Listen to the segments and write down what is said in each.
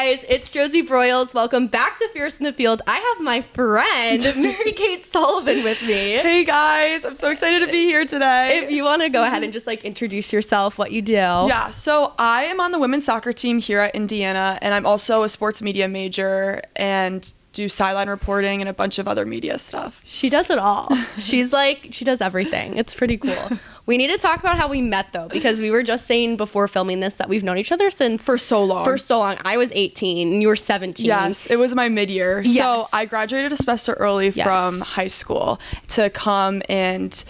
guys, it's Josie Broyles. Welcome back to Fierce in the Field. I have my friend, Mary Kate Sullivan with me. Hey guys, I'm so excited to be here today. If you want to go ahead and just like introduce yourself, what you do. Yeah, so I am on the women's soccer team here at Indiana, and I'm also a sports media major and do sideline reporting and a bunch of other media stuff. She does it all. She does everything. It's pretty cool. We need to talk about how we met though, because we were just saying before filming this that we've known each other since For so long. I was 18 and you were 17. Yes, it was my mid-year. Yes. So I graduated a semester early from high school to come and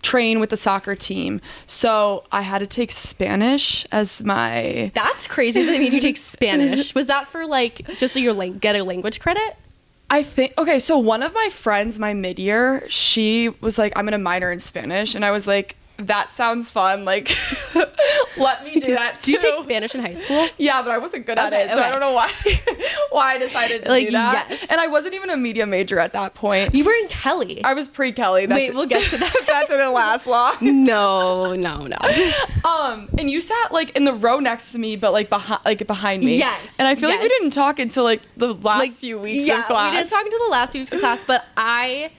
train with the soccer team. So I had to take Spanish as my... That's crazy that they made you take Spanish. Was that for like, just so you get a language credit? I think, okay, so one of my friends, my mid-year, she was like, I'm going to minor in Spanish. And I was like, that sounds fun. Like, let me do that too. Did you take Spanish in high school? Yeah, but I wasn't good at it. So I don't know why I decided to do that. Yes. And I wasn't even a media major at that point. You were in Kelly. I was pre-Kelly. Wait, we'll get to that. That didn't last long. No. And you sat like in the row next to me, but like behind me. Yes. And I feel like we didn't talk until like the last few weeks of class. We didn't talk until the last few weeks of class, but I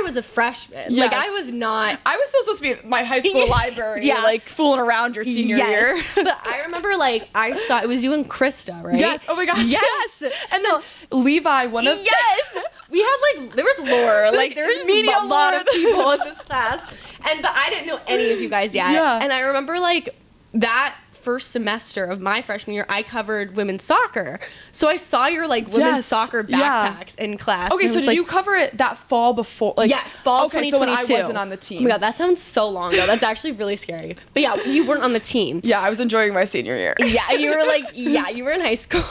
was a freshman. Yes. Like I was not. I was still supposed to be in my high school library, like fooling around your senior year. But I remember like I saw it was you and Krista, right? Yes. Oh my gosh. Yes. And then Levi, one of we had like there was Laura, like there was just media a lot of people in this class, but I didn't know any of you guys yet. Yeah. And I remember like that first semester of my freshman year, I covered women's soccer. So I saw your like women's soccer backpacks in class. Okay, so did you cover it that fall before? Like, yes, fall 2022. So when I wasn't on the team. Oh my god, that sounds so long ago. That's actually really scary. But yeah, you weren't on the team. Yeah, I was enjoying my senior year. Yeah, you were in high school.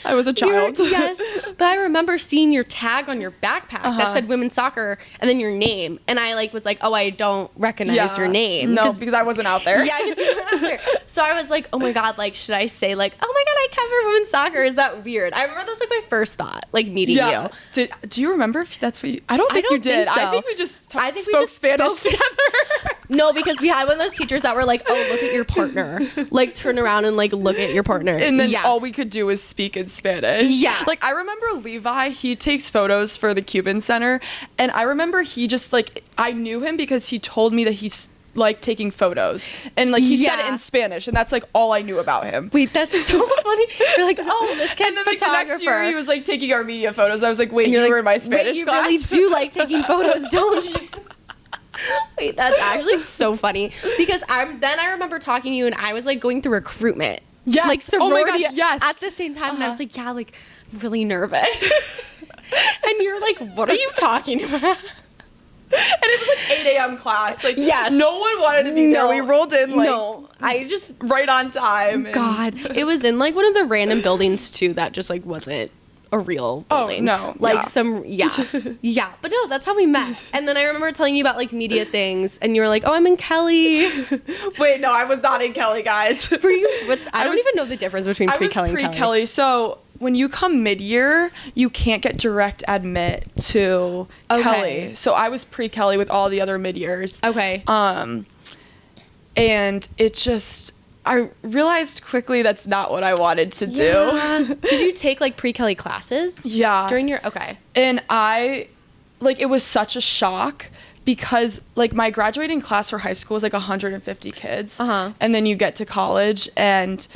I was a child. Yes, but I remember seeing your tag on your backpack that said women's soccer and then your name. And I like was like, oh, I don't recognize your name. No, because I wasn't out there. Yeah, because you weren't out there. So I was like, oh my god, like should I say like, oh my god, I cover women's soccer? Is that weird? I remember that was like my first thought, like meeting you. Do you remember if that's what you... I don't think you did. Think so. I think we just spoke Spanish together. No, because we had one of those teachers that were like, oh, look at your partner. Like turn around and like look at your partner. And then all we could do was speak in Spanish. Yeah. Like I remember Levi, he takes photos for the Cuban Center. And I remember he just like, I knew him because he told me that he's like taking photos and like he said it in Spanish and that's like all I knew about him. Wait, that's so funny. You're like, oh, this kid's and then like photographer. the next year he was like taking our media photos. I was like, wait, you were in my Spanish class? You really do like taking photos, don't you? Wait, that's actually so funny because I remember talking to you and I was like going through recruitment. Yes. Like sorority oh my gosh, yes. at the same time and I was like, yeah, like really nervous. And you're like, what are you talking about? And it was like 8 a.m. class. Like, no one wanted to be there. No. We rolled in like I just right on time. God, it was in like one of the random buildings too that just like wasn't a real building. Oh no, like yeah. But no, that's how we met. And then I remember telling you about like media things, and you were like, "Oh, I'm in Kelly." Wait, no, I was not in Kelly, guys. For you, I don't even know the difference between pre-Kelly and Kelly. Pre-Kelly, so. When you come mid-year, you can't get direct admit to Kelly. So I was pre-Kelly with all the other mid-years. Okay. And it just, I realized quickly that's not what I wanted to do. Yeah. Did you take like pre-Kelly classes? Yeah. During your, okay. And it was such a shock because like my graduating class for high school was like 150 kids. And then you get to college and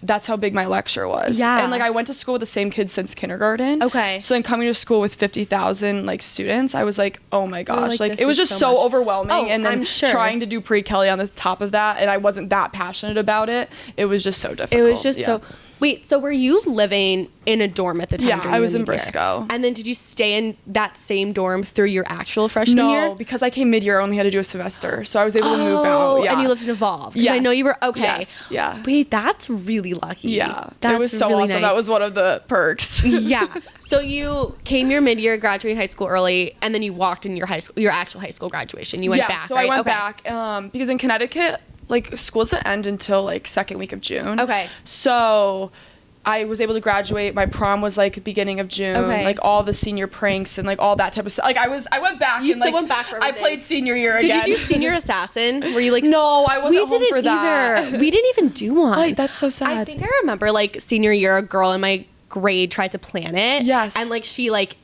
that's how big my lecture was. Yeah. And like I went to school with the same kids since kindergarten. Okay. So then coming to school with 50,000 like students, I was like, oh my gosh. Like it was just so much overwhelming. Oh, and then I'm sure. trying to do pre-Kelly on the top of that, and I wasn't that passionate about it. It was just so difficult. It was just so... Wait, so were you living in a dorm at the time? Yeah, during I was in mid-year? Briscoe. And then did you stay in that same dorm through your actual freshman year? No, because I came mid-year, I only had to do a semester. So I was able to move out. Yeah. And you lived in Evolve. Yes. I know you were, okay. Yes. Yeah. Wait, that's really lucky. Yeah. That's it was so really awesome. Nice. That was one of the perks. Yeah. So you came your mid-year, graduating high school early, and then you walked in your actual high school graduation. You went back, so right? I went back because in Connecticut, like school doesn't end until like second week of June. Okay. So I was able to graduate. My prom was like beginning of June. Okay. Like all the senior pranks and like all that type of stuff. Like I went back. You and, still like, went back for everything. I played senior year again. Did you do Senior Assassin? Were you like... No, I wasn't home for that. Either. We didn't even do one. Like, that's so sad. I think I remember like senior year, a girl in my grade tried to plan it. Yes. And like she like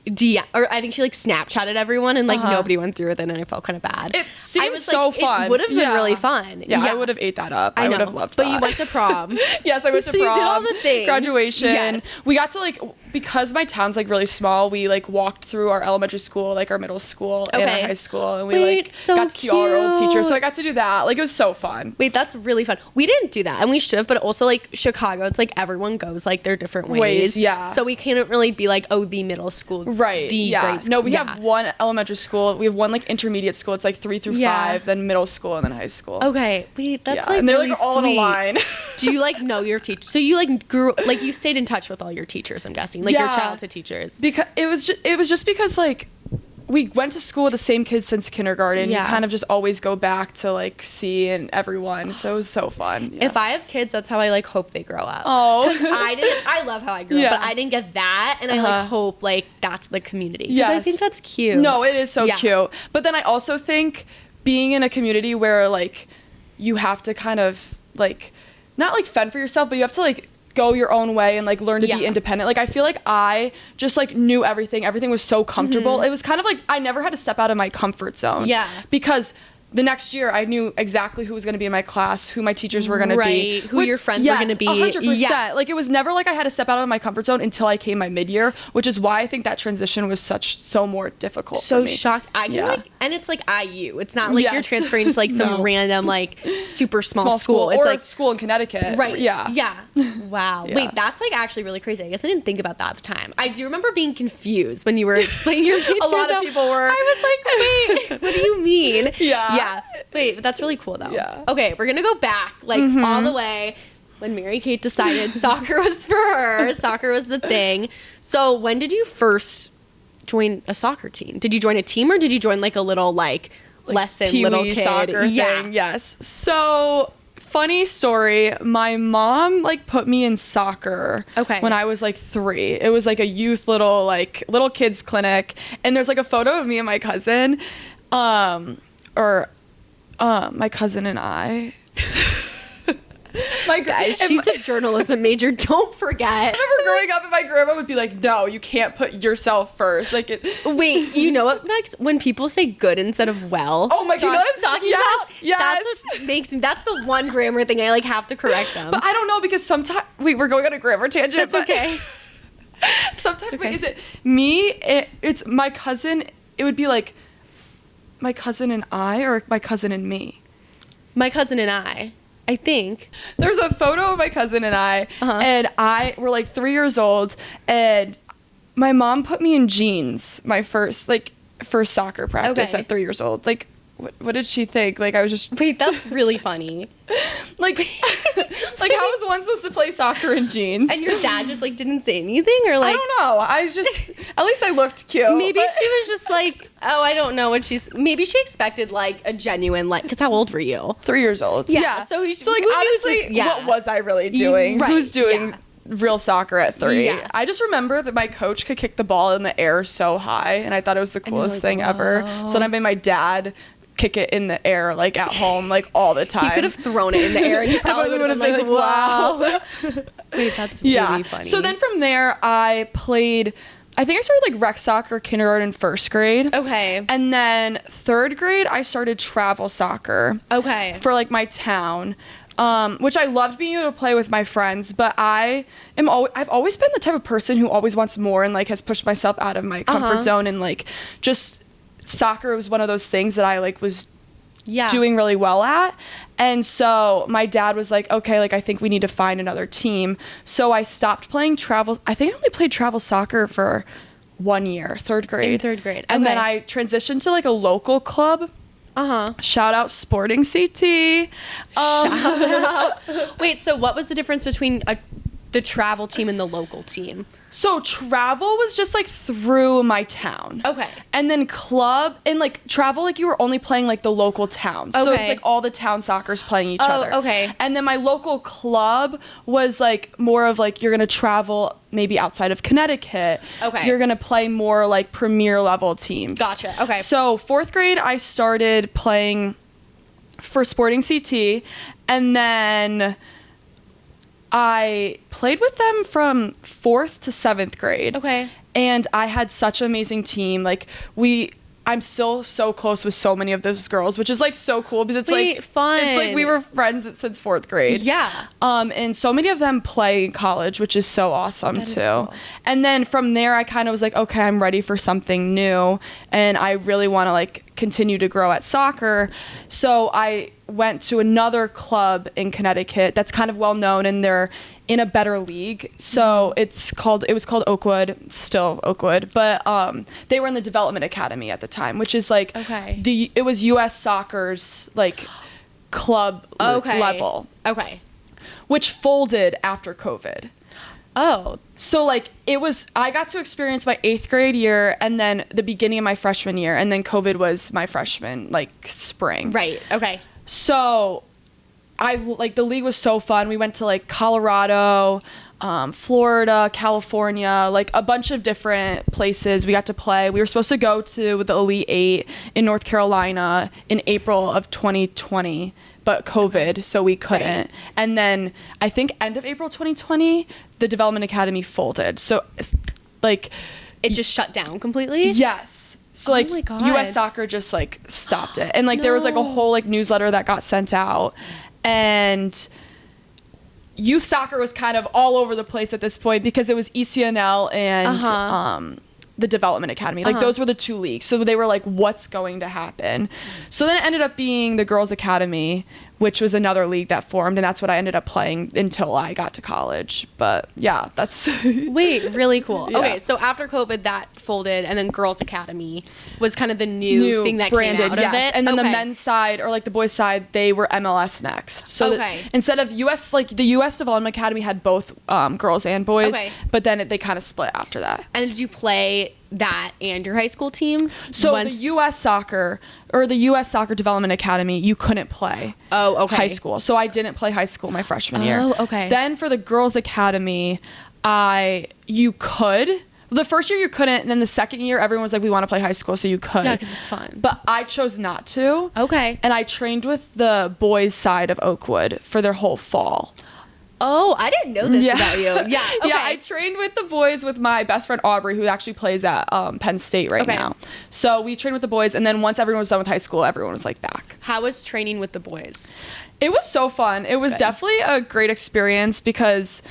or I think she like Snapchatted everyone and like nobody went through with it, and I felt kind of bad. It seems so fun. It would have been really fun. Yeah, I would have ate that up. I would have loved that. But you went to prom. Yes, I went to so prom. You did all the things. Graduation. Yes. We got to like, because my town's like really small, we like walked through our elementary school, like our middle school and our high school, and we got to see all our old teachers. So I got to do that. Like, it was so fun. Wait, that's really fun. We didn't do that, and we should have, but also like Chicago, it's like everyone goes like their different ways. Yeah. So we can't really be like, oh, the middle school, right? The grade school. No, we have one elementary school. We have one like intermediate school. It's like 3 through 5, then middle school, and then high school. Okay, wait, that's like and they're really like all sweet. in a line. Do you like know your teacher? So you like grew like you stayed in touch with all your teachers, I'm guessing, like your childhood teachers. Because it was just because like we went to school with the same kids since kindergarten. You kind of just always go back to like see and everyone. So it was so fun. Yeah. If I have kids, that's how I like hope they grow up. Oh, I love how I grew up, but I didn't get that, and I like hope like that's the community. Yes, I think that's cute. No, it is so cute. But then I also think being in a community where like you have to kind of like not like fend for yourself, but you have to like go your own way and like learn to be independent. Like I feel like I just like knew everything. Everything was so comfortable. It was kind of like I never had to step out of my comfort zone. Yeah. Because the next year I knew exactly who was going to be in my class, who my teachers were going to be. Who your friends were going to be. 100%. Yeah. Like it was never like I had to step out of my comfort zone until I came my mid-year, which is why I think that transition was so more difficult for me. Shocked. I can like, and it's like IU. It's not like you're transferring to like some random like super small school. It's or like a school in Connecticut. Right. Yeah. Yeah. Wow. Wait, that's like actually really crazy. I guess I didn't think about that at the time. I do remember being confused when you were explaining your major. A lot of people were. I was like, wait, what do you mean? Yeah. Yeah. Wait, but that's really cool though. Yeah. Okay, we're gonna go back like all the way when Mary Kate decided soccer was for her. Soccer was the thing. So when did you first join a soccer team? Did you join a team or did you join like a little like lesson little kid soccer thing? Yes. So funny story. My mom like put me in soccer when I was like 3. It was like a youth little kids clinic, and there's like a photo of me and my cousin, my cousin and I. Guys, she's a journalism major. Don't forget. I remember growing up and my grandma would be like, no, you can't put yourself first. Like it. Wait, you know what, Max? When people say good instead of well. Oh my gosh. Do you know what I'm talking about? Yes. That's what makes me, that's the one grammar thing I like have to correct them. But I don't know because sometimes, we're going on a grammar tangent. That's okay. Sometimes, okay. Wait, is it me? It's my cousin. It would be like my cousin and I or my cousin and me? My cousin and I think. There's a photo of my cousin and I, and we're like 3 years old, and my mom put me in jeans my first soccer practice at 3 years old. Like, what did she think? Like, I was just... Wait, that's really funny. Like how was one supposed to play soccer in jeans? And your dad just, like, didn't say anything? Or, like... I don't know. At least I looked cute. Maybe she was just like, oh, I don't know what maybe she expected, like, a genuine, like... Because how old were you? 3 years old. Yeah. So like, honestly, what was I really doing? Right. Who's doing... real soccer at 3. Yeah. I just remember that my coach could kick the ball in the air so high, and I thought it was the coolest thing ever. So then I made my dad kick it in the air, like at home, like all the time. He could have thrown it in the air and you probably would have been like, wow. Wait, that's really funny. So then from there, I played, I think I started like rec soccer, kindergarten, first grade. Okay. And then 3rd grade, I started travel soccer. Okay. For like my town. Which I loved being able to play with my friends, but I've always been the type of person who always wants more and like has pushed myself out of my comfort zone, and like just soccer was one of those things that I like was doing really well at. And so my dad was like, okay, like I think we need to find another team. So I stopped playing travel. I think I only played travel soccer for 1 year, 3rd grade. In 3rd grade. And then I transitioned to like a local club. Shout out Sporting CT. Shout out. Wait, so what was the difference between the travel team and the local team? So travel was just like through my town. Okay. And then club and like travel, like you were only playing like the local towns. Okay. So it's like all the town soccer's playing each other. Okay. And then my local club was like more of like you're gonna travel maybe outside of Connecticut. Okay. You're gonna play more like premier level teams. Gotcha. Okay. So 4th grade I started playing for Sporting CT, and then I played with them from 4th to 7th grade. Okay. And I had such an amazing team. Like, I'm still so close with so many of those girls, which is like so cool because it's like fun. It's like we were friends since 4th grade. Yeah. And so many of them play in college, which is so awesome too. Cool. And then from there, I kind of was like, okay, I'm ready for something new, and I really want to like continue to grow at soccer. So I went to another club in Connecticut that's kind of well known, and they're in a better league. So it was called Oakwood, still Oakwood, but they were in the development academy at the time, which is like it was US Soccer's like club level. Okay. Which folded after COVID. Oh. So like I got to experience my 8th grade year and then the beginning of my freshman year, and then COVID was my freshman like spring. Right. Okay. So the league was so fun. We went to like Colorado, Florida, California, like a bunch of different places we got to play. We were supposed to go to the Elite 8 in North Carolina in April of 2020, but COVID, so we couldn't. Right. And then I think end of April 2020, the Development Academy folded. So like it just shut down completely? Yes. So like my God. US Soccer just like stopped it. And like there was like a whole like newsletter that got sent out, and youth soccer was kind of all over the place at this point because it was ECNL and the Development Academy. Like those were the two leagues. So they were like, what's going to happen? So then it ended up being the Girls Academy, which was another league that formed, and that's what I ended up playing until I got to college. But yeah, that's wait, really cool. Yeah. Okay, so after COVID that folded, and then Girls Academy was kind of the new thing that branded, came out of it. And then the men's side, or like the boys side, they were MLS Next. So instead of US, like the US Development Academy had both girls and boys, but then they kind of split after that. And did you play that and your high school team? So the US Soccer, or the US Soccer Development Academy, you couldn't play high school. So I didn't play high school my freshman year. Oh, okay. Then for the Girls Academy, you could. The first year you couldn't, and then the second year everyone was like, we want to play high school, so you could. Yeah, because it's fun. But I chose not to. Okay. And I trained with the boys' side of Oakwood for their whole fall. Oh, I didn't know this about you. Yeah. Okay. Yeah, I trained with the boys with my best friend Aubrey, who actually plays at Penn State right now. So we trained with the boys, and then once everyone was done with high school, everyone was like back. How was training with the boys? It was so fun. It was definitely a great experience because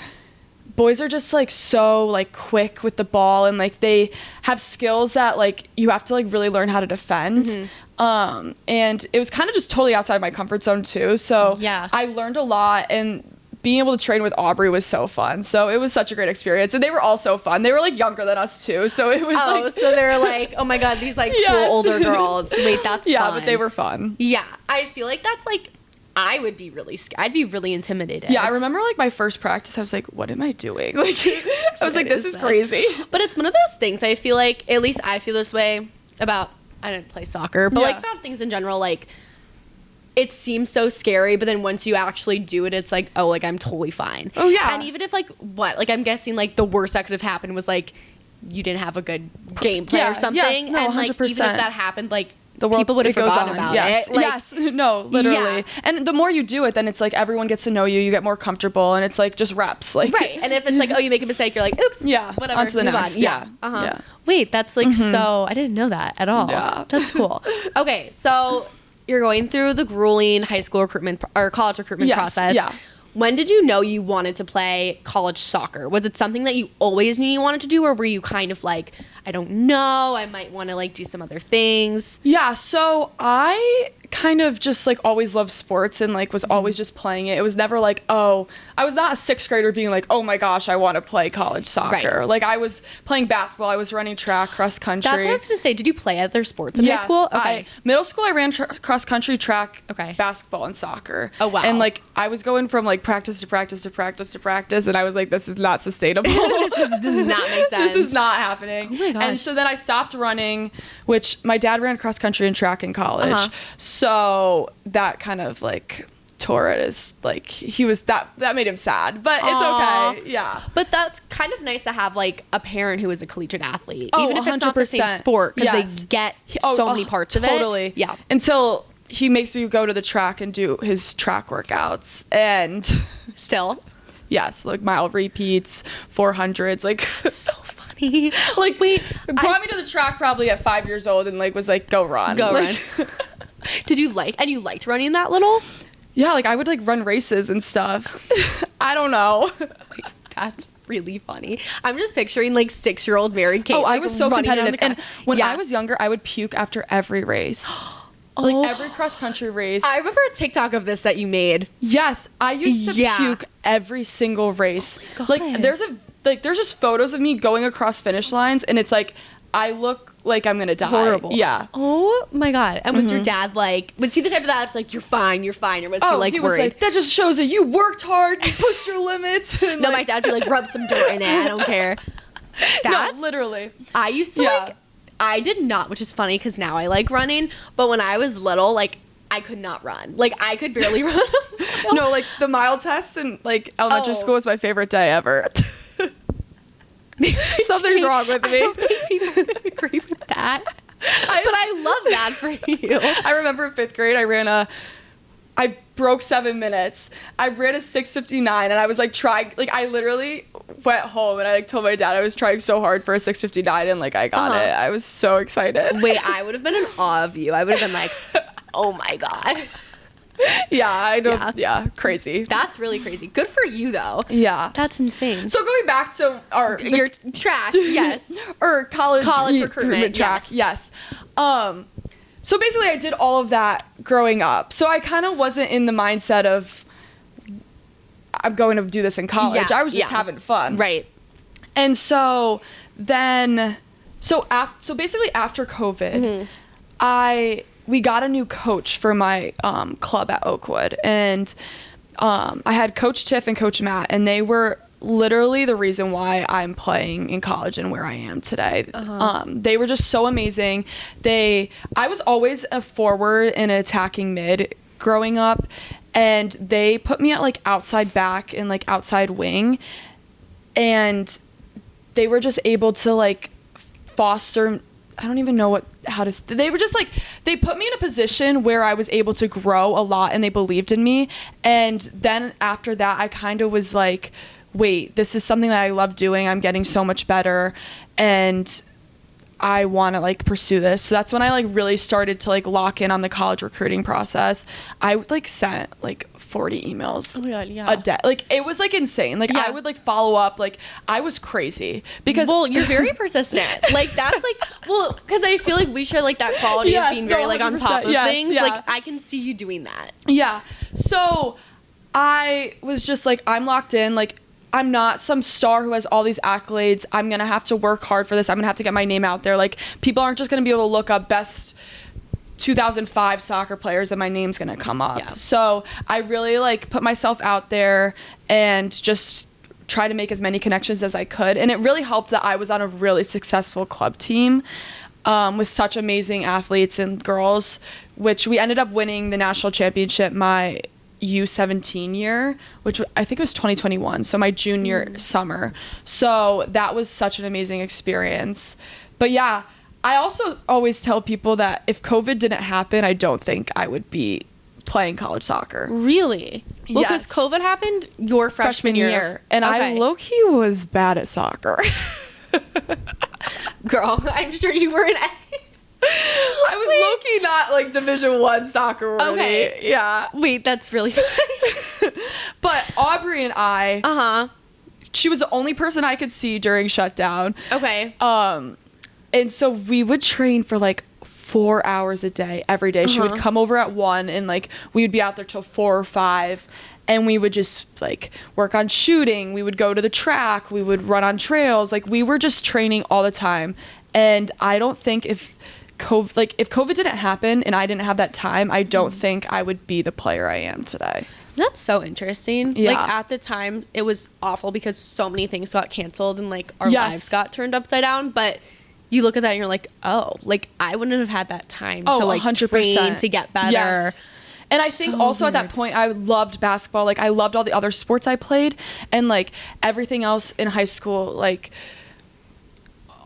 boys are just like so like quick with the ball, and like they have skills that like you have to like really learn how to defend. And it was kind of just totally outside my comfort zone too. So I learned a lot, and being able to train with Aubrey was so fun. So it was such a great experience. And they were all so fun. They were like younger than us too. So it was so they were like, oh my God, these like cool older girls. Wait, that's fun. Yeah, but they were fun. Yeah. I feel like that's like, I would be really scared. I'd be really intimidated. Yeah, I remember like my first practice, I was like, what am I doing? Like, I was like, this is crazy. But it's one of those things, I feel like, at least I feel this way about, I didn't play soccer, but like about things in general, like, it seems so scary, but then once you actually do it, it's like, oh, like I'm totally fine. Oh yeah. And even if like I'm guessing like the worst that could have happened was like you didn't have a good gameplay or something. Yes, no, and like 100%. even if that happened, like the world, people would have forgotten about it. Like, no, literally. And the more you do it, then it's like everyone gets to know you. You get more comfortable, and it's like just reps. Like And if it's like, oh, you make a mistake, you're like, oops. Yeah. Whatever. On to the next. On. Yeah. Wait, that's like so. I didn't know that at all. Yeah. That's cool. Okay, so you're going through the grueling high school recruitment or college recruitment process. Yeah. When did you know you wanted to play college soccer? Was it something that you always knew you wanted to do, or were you kind of like, I don't know, I might want to like do some other things? Yeah, so I kind of just like always loved sports and like was always just playing it. It was never like, oh, I was not a 6th grader being like, oh my gosh, I want to play college soccer. Like I was playing basketball, I was running track, cross country. That's what I was going to say. Did you play other sports in high school? Okay. Middle school I ran cross country, track, basketball, and soccer. Oh wow. And like I was going from like practice to practice to practice to practice, and I was like, this is not sustainable. Does not make sense. This is not happening. Oh my gosh. And so then I stopped running, which my dad ran cross country and track in college. So that kind of like tore it as like he was that made him sad, but it's okay. Yeah. But that's kind of nice to have like a parent who is a collegiate athlete, Oh, even if it's not the same 100%. sport, because they get so many parts of it. Totally. Yeah. Until he makes me go to the track and do his track workouts, and still. Yes, like mile repeats, 400s, like So funny. like wait, brought me to the track probably at 5 years old and like was like, go run. Run. Did you you liked running that little? Yeah, like I would like run races and stuff. I don't know. Wait, that's really funny. I'm just picturing like 6-year-old married Kate. Oh, like, I was so running competitive. And when yeah. I was younger, I would puke after every race. Like every cross country race. I remember a TikTok of this that you made. Yes, I used to puke every single race. Oh my God. Like there's just photos of me going across finish lines, and it's like I look like I'm gonna die. Horrible. Yeah. Oh my God. And was your dad like? Was he the type of dad that's like, you're fine, or was he like he was worried? like, that just shows that you worked hard, you pushed your limits. And No, my dad would be like, rub some dirt in it. I don't care. No, literally. I used to like. I did not, which is funny because now I like running. But when I was little, like I could not run. Like I could barely run. No, like the mile test in like elementary school was my favorite day ever. Something's wrong with me. I don't think people would agree with that. But I love that for you. I remember in 5th grade, I broke 7 minutes. I ran a 6:59, and I was like trying, like I literally went home and I like told my dad I was trying so hard for a 6:59, and like I got it. I was so excited. Wait, I would have been in awe of you. I would have been like, oh my God. Yeah, I don't. Yeah, crazy. That's really crazy. Good for you though. Yeah, that's insane. So going back to your track, yes, or college recruitment track, yes. So basically, I did all of that growing up. So I kind of wasn't in the mindset of I'm going to do this in college. I was just having fun, right? And so then, so basically after COVID, we got a new coach for my club at Oakwood, and I had Coach Tiff and Coach Matt, and they were literally the reason why I'm playing in college and where I am today. They were just so amazing. I was always a forward and an attacking mid growing up, and they put me at like outside back and like outside wing, and they were just able to like foster, I don't even know they were just like, they put me in a position where I was able to grow a lot, and they believed in me. And then after that, I kind of was like, wait, this is something that I love doing. I'm getting so much better, and I want to like pursue this. So that's when I like really started to like lock in on the college recruiting process. I would like sent like 40 emails a day. Like it was like insane. Like I would like follow up. Like I was crazy because you're very persistent. Like that's like, because I feel like we share like that quality of being very like on top of things. Yeah. Like I can see you doing that. Yeah. So I was just like, I'm locked in. Like I'm not some star who has all these accolades. I'm going to have to work hard for this. I'm going to have to get my name out there. Like people aren't just going to be able to look up best 2005 soccer players and my name's going to come up. Yeah. So I really like put myself out there and just try to make as many connections as I could. And it really helped that I was on a really successful club team with such amazing athletes and girls, which we ended up winning the national championship my U17 year, which I think it was 2021, so my junior summer. So that was such an amazing experience. But yeah, I also always tell people that if COVID didn't happen, I don't think I would be playing college soccer. Really? Well, because COVID happened your freshman year. And I low-key was bad at soccer. Girl, I'm sure you were an I was low-key not like Division I soccer worthy. Okay. Yeah. Wait, that's really funny. But Aubrey and I, she was the only person I could see during shutdown. Okay. And so we would train for like 4 hours a day, every day. She would come over at 1 and like we would be out there till 4 or 5. And we would just like work on shooting. We would go to the track. We would run on trails. Like we were just training all the time. And I don't think if COVID didn't happen and I didn't have that time, I don't think I would be the player I am today. That's so interesting. Yeah. Like at the time it was awful because so many things got canceled and like our lives got turned upside down. But you look at that and you're like, oh, like I wouldn't have had that time to like 100%. Train to get better. Yes. And I think also at that point, I loved basketball. Like I loved all the other sports I played, and like everything else in high school, like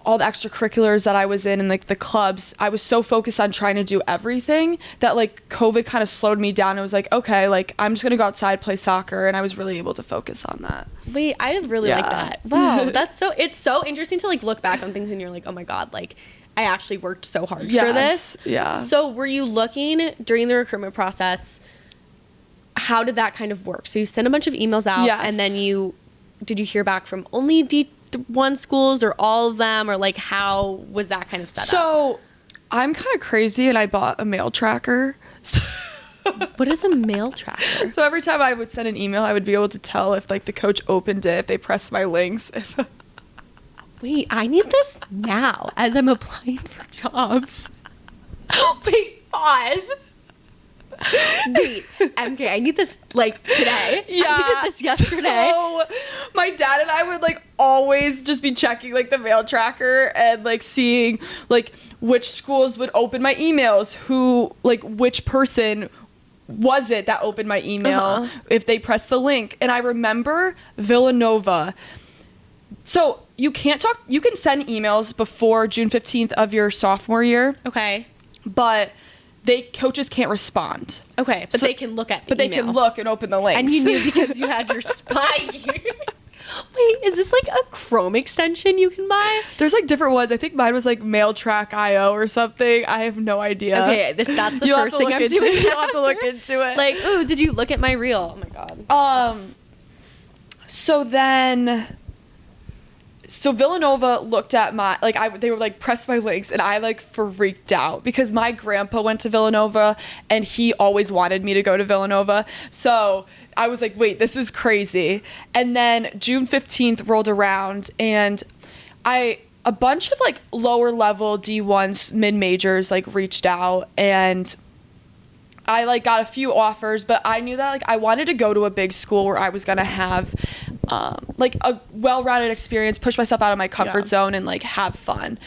all the extracurriculars that I was in and like the clubs, I was so focused on trying to do everything that like COVID kind of slowed me down. It was like, okay, like I'm just gonna go outside, play soccer, and I was really able to focus on that. Wait, I really like that. Wow, it's so interesting to like look back on things and you're like, oh my God, like I actually worked so hard for this. Yeah. So were you looking during the recruitment process, how did that kind of work? So you sent a bunch of emails out and then did you hear back from only D1 schools or all of them, or like how was that kind of set up? So I'm kind of crazy and I bought a mail tracker. What is a mail tracker? So every time I would send an email, I would be able to tell if like the coach opened it, if they pressed my links. Wait, I need this now as I'm applying for jobs. Wait, pause. Wait, MK, I need this like today. Yeah. I needed this yesterday. So my dad and I would like always just be checking like the mail tracker and like seeing like which schools would open my emails, who like which person was it that opened my email, if they pressed the link. And I remember Villanova. So you can send emails before June 15th of your sophomore year. Okay. But coaches can't respond. Okay, but they can look at the email. But they can look and open the links. And you knew because you had your spy gear. Wait, is this like a Chrome extension you can buy? There's like different ones. I think mine was like MailTrack.io or something. I have no idea. Okay, that's the first thing I'm doing. You'll have to look into it. Like, ooh, did you look at my reel? Oh my God. So then... So Villanova looked at my, they were like, pressed my links, and I like freaked out because my grandpa went to Villanova and he always wanted me to go to Villanova. So I was like, wait, this is crazy. And then June 15th rolled around and a bunch of like lower level D1s, mid-majors like reached out, and I like got a few offers, but I knew that like I wanted to go to a big school where I was going to have like a well-rounded experience, push myself out of my comfort zone and like have fun.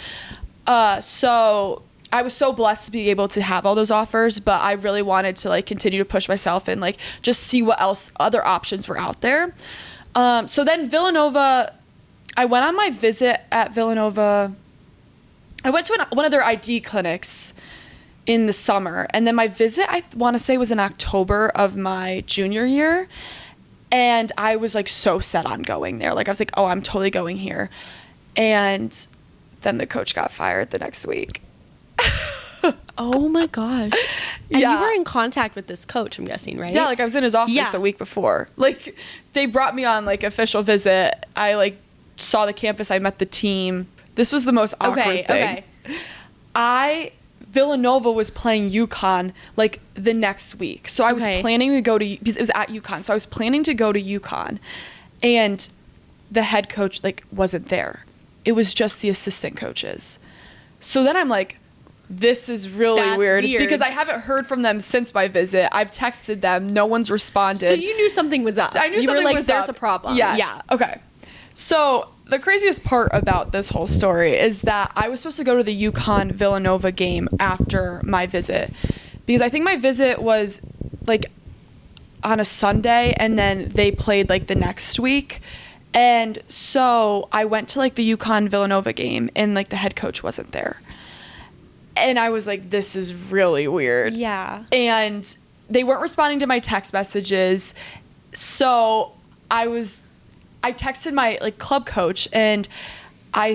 So I was so blessed to be able to have all those offers, but I really wanted to like continue to push myself and like just see what else other options were out there. So then Villanova, I went on my visit at Villanova. I went to one of their ID clinics in the summer, and then my visit, I want to say, was in October of my junior year. And I was like so set on going there. Like I was like, oh, I'm totally going here. And then the coach got fired the next week. Oh my gosh. And you were in contact with this coach, I'm guessing, right? Yeah, like I was in his office a week before. Like they brought me on like official visit. I like saw the campus, I met the team. This was the most awkward thing. Villanova was playing UConn like the next week. So I was planning to go to, because it was at UConn. So I was planning to go to UConn, and the head coach like wasn't there. It was just the assistant coaches. So then I'm like, this is really weird because I haven't heard from them since my visit. I've texted them. No one's responded. So you knew something was up. So I knew something was up. There's a problem. Yes. Yeah. Okay. So the craziest part about this whole story is that I was supposed to go to the UConn Villanova game after my visit, because I think my visit was like on a Sunday and then they played like the next week. And so I went to like the UConn Villanova game and like the head coach wasn't there. And I was like, this is really weird. Yeah. And they weren't responding to my text messages. So I texted my like club coach and I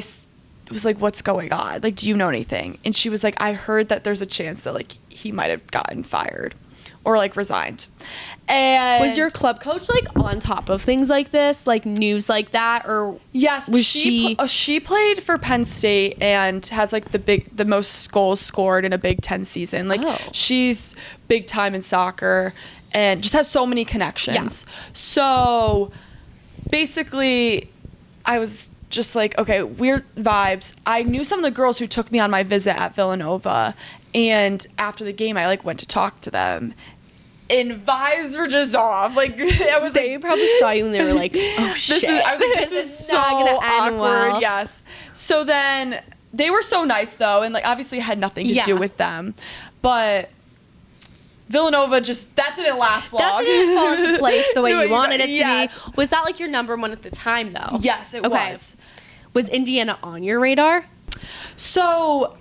was like, what's going on? Like, do you know anything? And she was like, I heard that there's a chance that like he might have gotten fired or like resigned. And was your club coach like on top of things like this, like news like that, or yes, was she played for Penn State and has like the most goals scored in a Big Ten season. Like she's big time in soccer and just has so many connections. Yeah. So basically, I was just like, okay, weird vibes. I knew some of the girls who took me on my visit at Villanova, and after the game, I like went to talk to them, and vibes were just off. Like they probably saw you and they were like, oh shit. I was like, this is so not gonna end awkward. well. Yes. So then they were so nice though, and like obviously it had nothing to do with them, but Villanova that didn't last long. That didn't fall into place the way you wanted it to be. Was that like your number one at the time though? Yes, it was. Was Indiana on your radar? So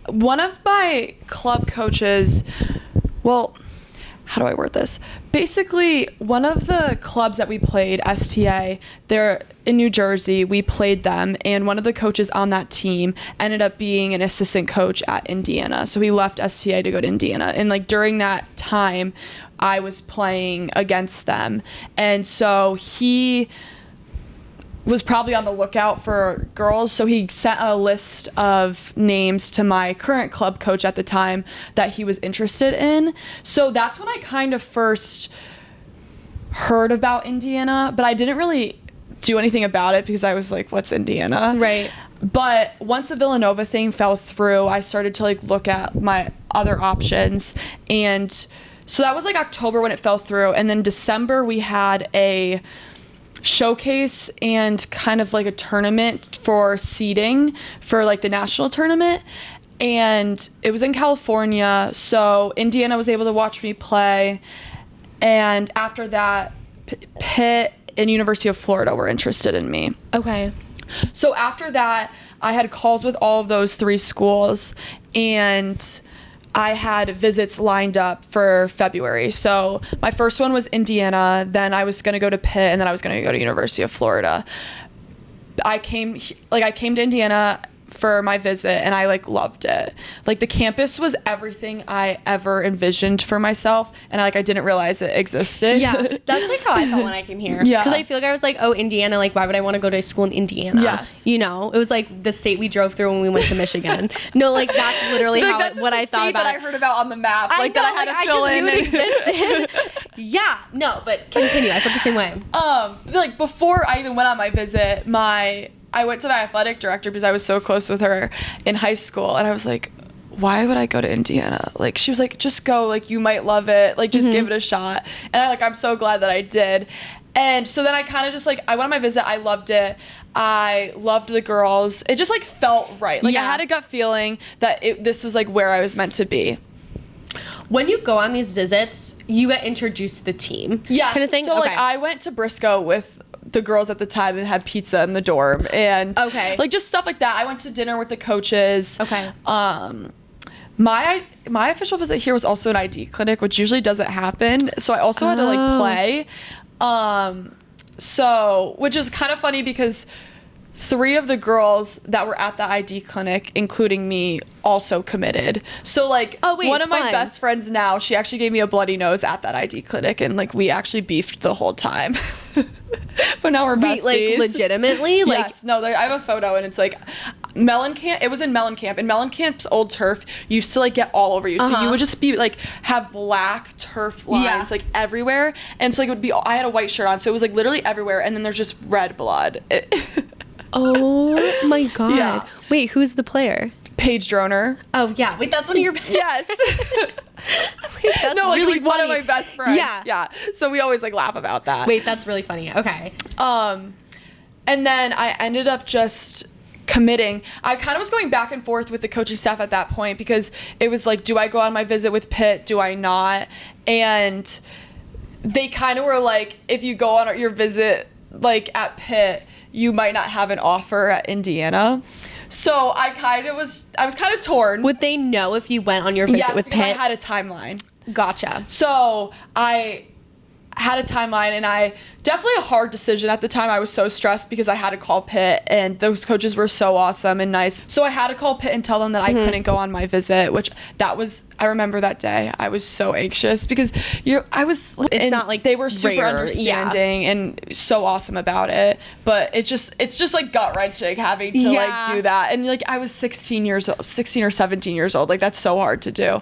one of my club coaches, well, how do I word this? Basically, one of the clubs that we played, STA, they're in New Jersey. We played them, and one of the coaches on that team ended up being an assistant coach at Indiana. So he left STA to go to Indiana. And like during that time, I was playing against them. And so he was probably on the lookout for girls, so he sent a list of names to my current club coach at the time that he was interested in. So that's when I kind of first heard about Indiana, but I didn't really do anything about it because I was like, what's Indiana? Right. But once the Villanova thing fell through, I started to like look at my other options, and so that was like October when it fell through, and then December we had a showcase and kind of like a tournament for seeding for like the national tournament, and it was in California, so Indiana was able to watch me play, and after that Pitt and University of Florida were interested in me. Okay. So after that I had calls with all of those 3 schools, and I had visits lined up for February. So my first one was Indiana, then I was going to go to Pitt, and then I was going to go to University of Florida. I came to Indiana for my visit, and I like loved it. Like the campus was everything I ever envisioned for myself, and I didn't realize it existed. Yeah, that's like how I felt when I came here. Yeah. Because I feel like I was like, oh, Indiana, like why would I want to go to school in Indiana? Yes. You know, it was like the state we drove through when we went to Michigan. No, like that's literally So, what I thought about. that I heard about on the map, I that I had to fill in. I just knew it existed. Yeah, no, but continue. I felt the same way. Like before I even went on my visit, I went to my athletic director because I was so close with her in high school, and I was like, why would I go to Indiana? Like, she was like, just go, like, you might love it, like, just give it a shot. And I'm so glad that I did. And so then I kind of just I went on my visit, I loved it. I loved the girls. It just felt right. I had a gut feeling that this was where I was meant to be. When you go on these visits, you get introduced to the team. Yeah, kind of thing. So okay. I went to Briscoe with the girls at the time and had pizza in the dorm, and just stuff like that. I went to dinner with the coaches. Okay. My official visit here was also an ID clinic, which usually doesn't happen. So I also had to play. So which is kind of funny because 3 of the girls that were at the ID clinic, including me, also committed. So one of my best friends now, she actually gave me a bloody nose at that ID clinic, and we actually beefed the whole time. But now we're besties. Legitimately? Yes. No, I have a photo, and it's Mellencamp. It was in Mellencamp, and Mellencamp's old turf used to get all over you. So you would just be have black turf lines everywhere, and so it would be. I had a white shirt on, so it was literally everywhere, and then there's just red blood. Oh my god. Yeah. Wait, who's the player? Paige Droner. Oh yeah. Wait, that's one of your best. Yes. Wait, that's really one of funny. my best friends. Yeah. Yeah. So we always laugh about that. Wait, that's really funny. Okay. And then I ended up just committing. I kind of was going back and forth with the coaching staff at that point because it was do I go on my visit with Pitt? Do I not? And they kind of were if you go on your visit at Pitt, you might not have an offer at Indiana. So I was kind of torn. Would they know if you went on your visit with Pitt? Yes, because I had a timeline. Gotcha. So I had a timeline, and definitely a hard decision at the time. I was so stressed because I had to call Pitt, and those coaches were so awesome and nice. So I had to call Pitt and tell them that I couldn't go on my visit, I remember that day. I was so anxious because it's not they were super rare, understanding and so awesome about it, but it's just gut wrenching having to do that. And I was 16 or 17 years old. That's so hard to do.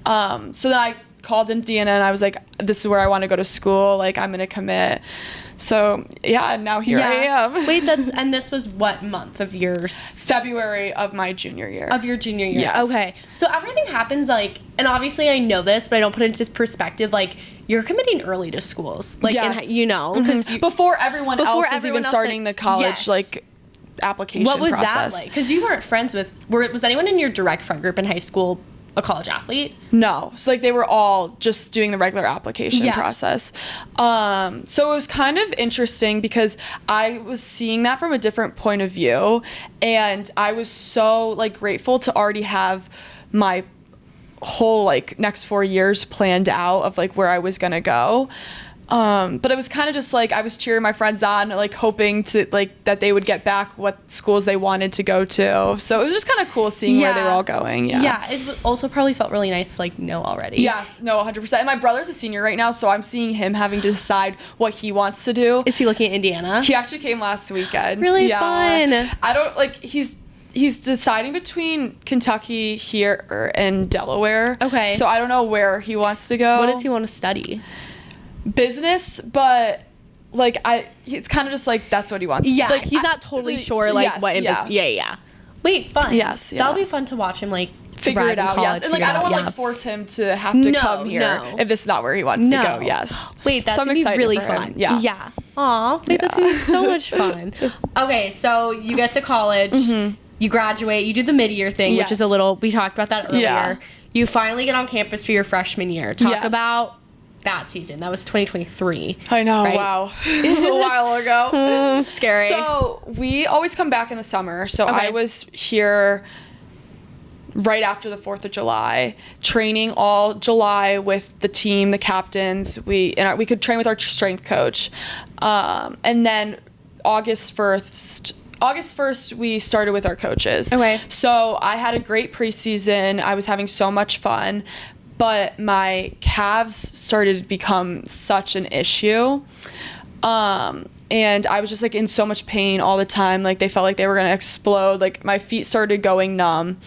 So then I called Indiana, and I was this is where I want to go to school. I'm going to commit. So yeah, now here I am. Wait, and this was what month of yours? February of my junior year. Of your junior year. Yes. Okay. So everything happens and obviously I know this, but I don't put it into perspective. You're committing early to schools. Yes. Because before everyone else is even starting the college application process. What was that like? Because you weren't friends with. Was anyone in your direct friend group in high school a college athlete? No. So like they were all just doing the regular application process. So it was kind of interesting because I was seeing that from a different point of view, and I was so like grateful to already have my whole like next 4 years planned out of like where I was gonna go. But it was kind of just like I was cheering my friends on, like hoping to like that they would get back what schools they wanted to go to. So it was just kind of cool seeing where they were all going. Yeah, it also probably felt really nice to like know already. Yes, no, 100%. And my brother's a senior right now, so I'm seeing him having to decide what he wants to do. Is he looking at Indiana? He actually came last weekend. Really fun. I don't like he's deciding between Kentucky here and Delaware. Okay. So I don't know where he wants to go. What does he want to study? Business, but like it's kind of just like that's what he wants. Yeah, like, he's not totally sure like what. Yeah. Wait, fun. Yes, that'll be fun to watch him like figure it out. Yes, and like I don't want to like force him to have to come here if this is not where he wants to go. Yes. Wait, that's gonna be really fun. Yeah. Yeah. Aw, wait, that's gonna be so much fun. Okay, so you get to college, you graduate, you do the mid-year thing, which is a little. We talked about that earlier. Yeah. You finally get on campus for your freshman year. Talk about that season. That was 2023. I know. Right? Wow. A while ago. Scary. So we always come back in the summer. So I was here right after the 4th of July, training all July with the team, the captains. We could train with our strength coach. And then August 1st, we started with our coaches. Okay. So I had a great preseason. I was having so much fun. But my calves started to become such an issue. And I was just like in so much pain all the time. Like they felt like they were gonna explode. Like my feet started going numb.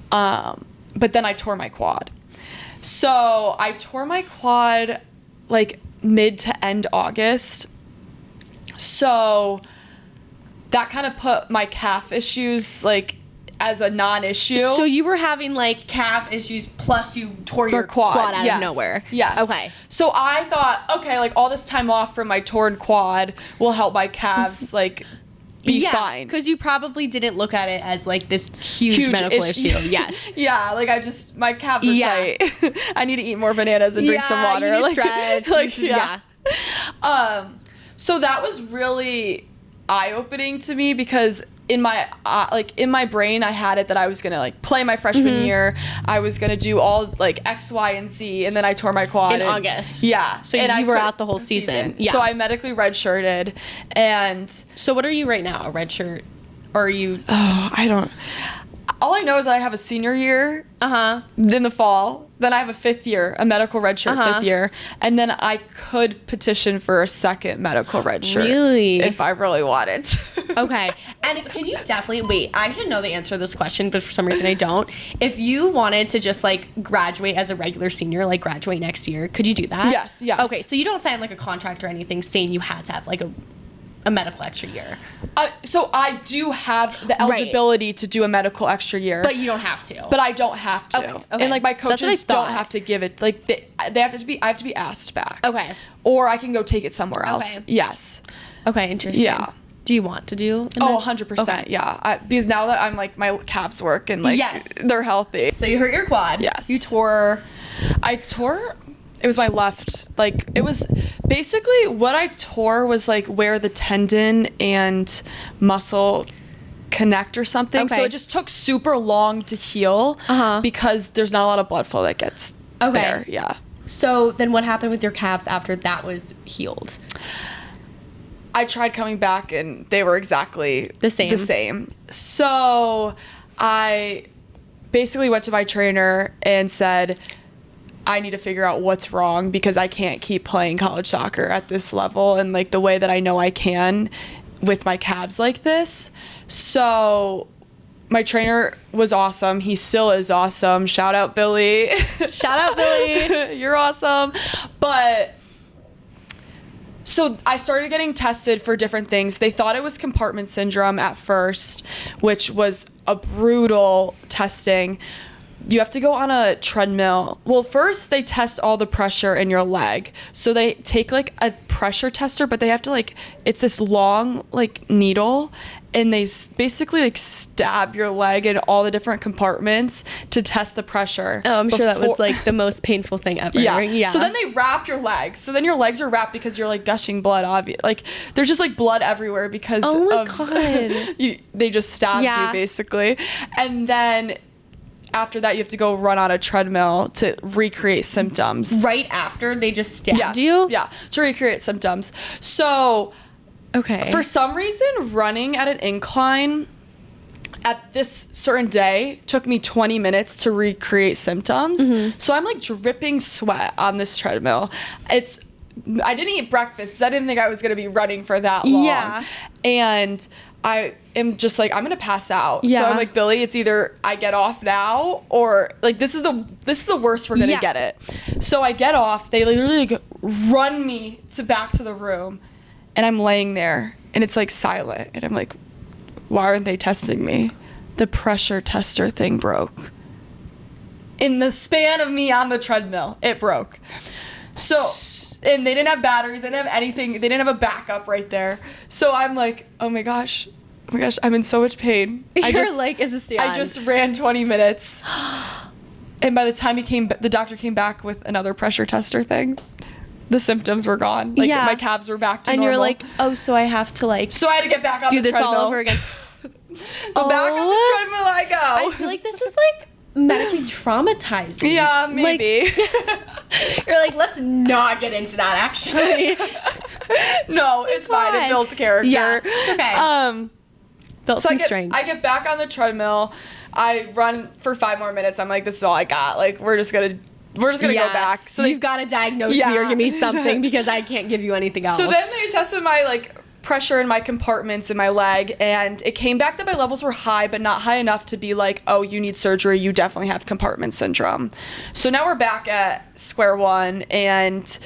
But then I tore my quad. So I tore my quad like mid to end August. So that kind of put my calf issues like as a non-issue. So you were having like calf issues plus you tore your quad out of nowhere. Yes. Okay. So I thought, okay, like all this time off from my torn quad will help my calves like be fine. Because you probably didn't look at it as like this huge medical issue. Yes. Yeah, like my calves are tight. I need to eat more bananas and drink some water. You need to like, stretch. like yeah. So that was really eye-opening to me because in my brain I had it that I was gonna like play my freshman year. I was gonna do all like X, Y, and Z, and then I tore my quad in August. Yeah. So you were out the whole season. Yeah. So I medically redshirted, and so what are you right now? A red shirt, or are you? Oh, I don't. All I know is I have a senior year in the fall. Then I have a 5th year, a medical red shirt 5th year. And then I could petition for a second medical red shirt. Really? If I really wanted to. Okay. And can you definitely, wait, I should know the answer to this question, but for some reason I don't. If you wanted to just like graduate as a regular senior, like graduate next year, could you do that? Yes. Okay. So you don't sign like a contract or anything saying you had to have like a medical extra year. So I do have the eligibility to do a medical extra year. But you don't have to. But I don't have to. Okay. And like my coaches don't have to give it. Like they have to be. I have to be asked back. Okay. Or I can go take it somewhere else. Okay. Yes. Okay. Interesting. Yeah. Do you want to do? 100%. Okay. Yeah. Because now that I'm like my calves work and like they're healthy. So you hurt your quad. Yes. You tore. It was my left, like, it was basically what I tore was like where the tendon and muscle connect or something. Okay. So it just took super long to heal because there's not a lot of blood flow that gets there. Yeah. So then what happened with your calves after that was healed? I tried coming back and they were exactly the same. So I basically went to my trainer and said, I need to figure out what's wrong because I can't keep playing college soccer at this level and like the way that I know I can with my calves like this. So my trainer was awesome. He still is awesome. Shout out Billy. Shout out Billy. You're awesome. But so I started getting tested for different things. They thought it was compartment syndrome at first, which was a brutal testing. you have to go on a treadmill. Well, first they test all the pressure in your leg. So they take like a pressure tester, but they have to like, it's this long like needle, and they basically like stab your leg in all the different compartments to test the pressure. Oh, I'm sure that was like the most painful thing ever. Yeah. So then they wrap your legs. So then your legs are wrapped because you're like gushing blood. Like there's just like blood everywhere because they just stabbed you basically. And then after that, you have to go run on a treadmill to recreate symptoms. Right after they just stabbed you? Yeah, to recreate symptoms. So, for some reason, running at an incline at this certain day took me 20 minutes to recreate symptoms. Mm-hmm. So I'm like dripping sweat on this treadmill. I didn't eat breakfast because I didn't think I was going to be running for that long. Yeah. And I am just like, I'm gonna pass out. Yeah. So I'm like, Billy, it's either I get off now or like this is the worst we're gonna get it. So I get off. They literally like, run me back to the room, and I'm laying there, and it's like silent, and I'm like, why aren't they testing me? The pressure tester thing broke. In the span of me on the treadmill, it broke. So, and they didn't have batteries, they didn't have anything, they didn't have a backup right there. So I'm like, oh my gosh, I'm in so much pain. You're like, is this the end? I just ran 20 minutes. And by the time the doctor came back with another pressure tester thing, the symptoms were gone. Like my calves were back to normal. And you're like, oh, so I have to like. So I had to get back on the treadmill. Do this all over again. So back on the treadmill I go. I feel like this is like medically traumatizing. Yeah, maybe. Like, you're like, let's not get into that actually. No, it's fine. It builds character. Yeah, it's okay. Built some strength. I get back on the treadmill. I run for 5 more minutes. I'm like, this is all I got. Like, we're just gonna go back. So you've got to diagnose me or give me something because I can't give you anything else. So then they tested my like pressure in my compartments in my leg, and it came back that my levels were high, but not high enough to be like, oh, you need surgery. You definitely have compartment syndrome. So now we're back at square one, and